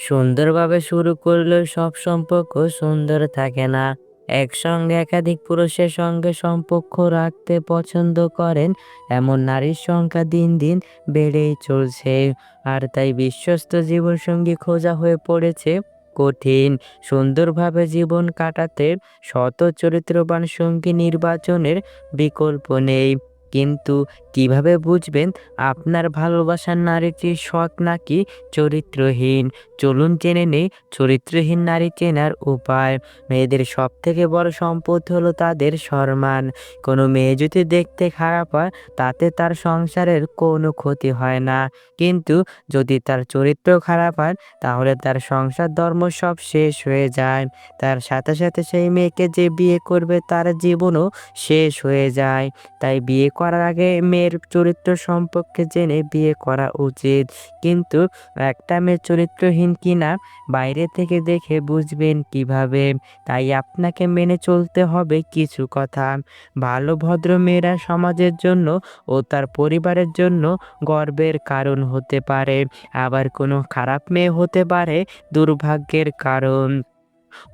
সুন্দরভাবে শুরু করলেও সব সম্পর্ক সুন্দর থাকে না। একসঙ্গে একাধিক পুরুষের সঙ্গে সম্পর্ক রাখতে পছন্দ করেন এমন নারীর সংখ্যা দিন দিন বেড়েই চলছে। আর তাই বিশ্বস্ত জীবনসঙ্গী খোঁজা হয়ে পড়েছে কঠিন। সুন্দরভাবে জীবন কাটাতে শত চরিত্রবান সঙ্গী নির্বাচনের বিকল্প নেই। কিন্তু কিভাবে বুঝবেন আপনার ভালোবাসার নারীটি সৎ নাকি চরিত্রহীন? চলুন জেনে নেই চরিত্রহীন নারী চেনার উপায়। মেয়েদের সব থেকে বড় সম্পদ হলো তাদের সম্মান। কোনো মেয়ে যদি দেখতে খারাপ হয় তাতে তার সংসারের কোনো ক্ষতি হয় না, কিন্তু যদি তার চরিত্র খারাপ হয় তাহলে তার সংসার ধর্ম সব শেষ হয়ে যায়। তার সাথে সাথে সেই মেয়েকে যে বিয়ে করবে তার জীবনও শেষ হয়ে যায়। তাই বিয়ে করার আগে মেয়ের চরিত্র সম্পর্কে জেনে বিয়ে করা উচিত। কিন্তু একটা মেয়ে চরিত্রহীন কিনা বাইরে থেকে দেখে বুঝবেন কিভাবে? তাই আপনাকে মেনে চলতে হবে কিছু কথা। ভালো ভদ্র মেয়েরা সমাজের জন্য ও তার পরিবারের জন্য গর্বের কারণ হতে পারে। আবার কোনো খারাপ মেয়ে হতে পারে দুর্ভাগ্যের কারণ।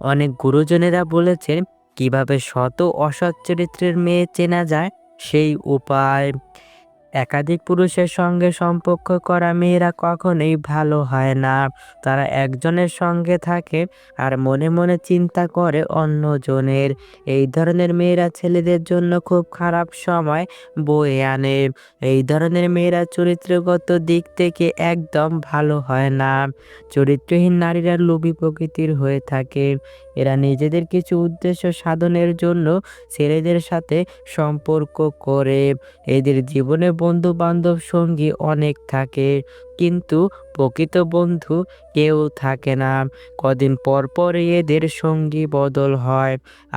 অনেক গুরুজনেরা বলেছেন কিভাবে শত অসৎ চরিত্রের মেয়ে চেনা যায় সেই উপায়। একাধিক পুরুষের সঙ্গে সম্পর্ক করা মেয়েরা কখনোই ভালো হয় না। তারা একজনের সঙ্গে থাকে আর মনে মনে চিন্তা করে অন্যজনের। এই ধরনের মেয়েরা ছেলেদের জন্য খুব খারাপ সময় বয়ে আনে। এই ধরনের মেয়েরা চরিত্রগত দিক থেকে একদম ভালো হয় না। চরিত্রহীন নারীরা লোভী প্রকৃতির হয়ে থাকে। এরা নিজেদের কিছু উদ্দেশ্য সাধনের জন্য ছেলেদের সাথে সম্পর্ক করে। এদের জীবনে বন্ধু বান্ধব সঙ্গী অনেক থাকে, কিন্তু প্রকৃত বন্ধু কেউ থাকে না। কদিন পর পরই এদের সঙ্গী বদল হয়।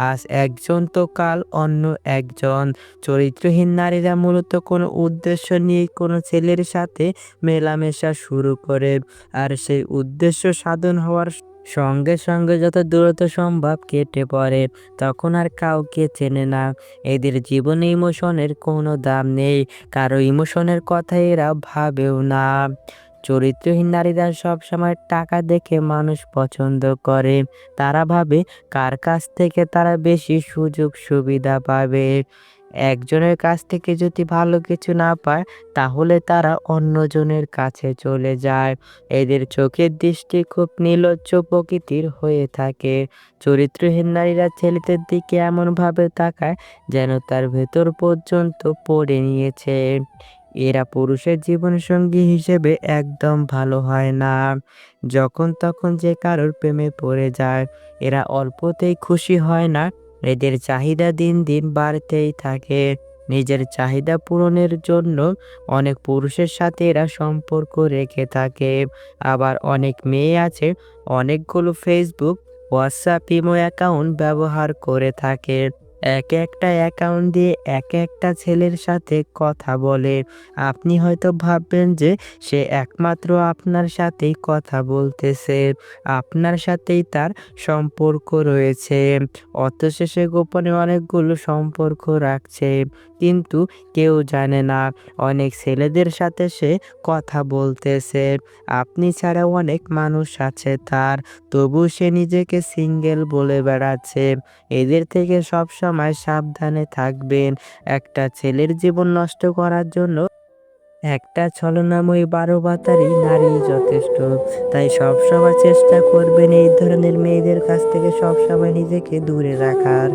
আজ একজন তো কাল অন্য একজন। চরিত্রহীন নারীরা মূলত কোনো উদ্দেশ্য নিয়ে কোনো ছেলের সাথে মেলামেশা শুরু করে, আর সেই উদ্দেশ্য সাধন হওয়ার সঙ্গে সঙ্গে যত দ্রুত সম্ভব কেটে পড়ে, তখন আর কাউকে চেনে না। এদের জীবনে ইমোশনের কোনো দাম নেই, কারো ইমোশনের কথা এরা ভাবেও না। চরিত্রহীন নারীরা সবসময় টাকা দেখে মানুষ পছন্দ করে। তারা ভাবে কার কাছ থেকে তারা বেশি সুযোগ সুবিধা পাবে। একজনের কাছ থেকে যদি ভালো কিছু না পায় তাহলে তারা অন্যজনের কাছে চলে যায়। এদের চোখের দৃষ্টি খুব নির্লজ্জ প্রকৃতির হয়ে থাকে। চরিত্রহীন নারীরা ছেলেদের দিকে এমনভাবে তাকায় যেন তার ভেতর পর্যন্ত পড়ে নিয়েছে। এরা পুরুষের জীবনসঙ্গী হিসেবে একদম ভালো হয় না। যখন তখন যে কারোর প্রেমে পড়ে যায়। এরা অল্পতেই খুশি হয় না। এদের চাহিদা দিন দিন বাড়তেই থাকে। নিজের চাহিদা পূরণের জন্য অনেক পুরুষের সাথে এরা সম্পর্ক রেখে থাকে। আবার অনেক মেয়ে আছে অনেকগুলো ফেসবুক, হোয়াটসঅ্যাপ, ইমো অ্যাকাউন্ট ব্যবহার করে থাকে। এক একটা অ্যাকাউন্ট দিয়ে এক একটা ছেলের সাথে কথা বলে। আপনি হয়তো ভাববেন যে সে একমাত্র আপনার সাথেই কথা বলতেছে, আপনার সাথেই তার সম্পর্ক রয়েছে। অথচ সে গোপনে অনেকগুলো সম্পর্ক রাখছে, কিন্তু কেউ জানে না অনেক ছেলেদের সাথে সে কথা বলতেছে। আপনি ছাড়াও অনেক মানুষ আছে তার, তবু সে নিজেকে সিঙ্গেল বলে বেড়াচ্ছে। এদের থেকে সবসময় সাবধানে থাকবেন। একটা ছেলের জীবন নষ্ট করার জন্য একটা ছলনাময়ী 12 বাতারি নারীই যথেষ্ট। তাই সবসময় চেষ্টা করবেন এই ধরনের মেয়েদের কাছ থেকে সবসময় নিজেকে দূরে রাখার।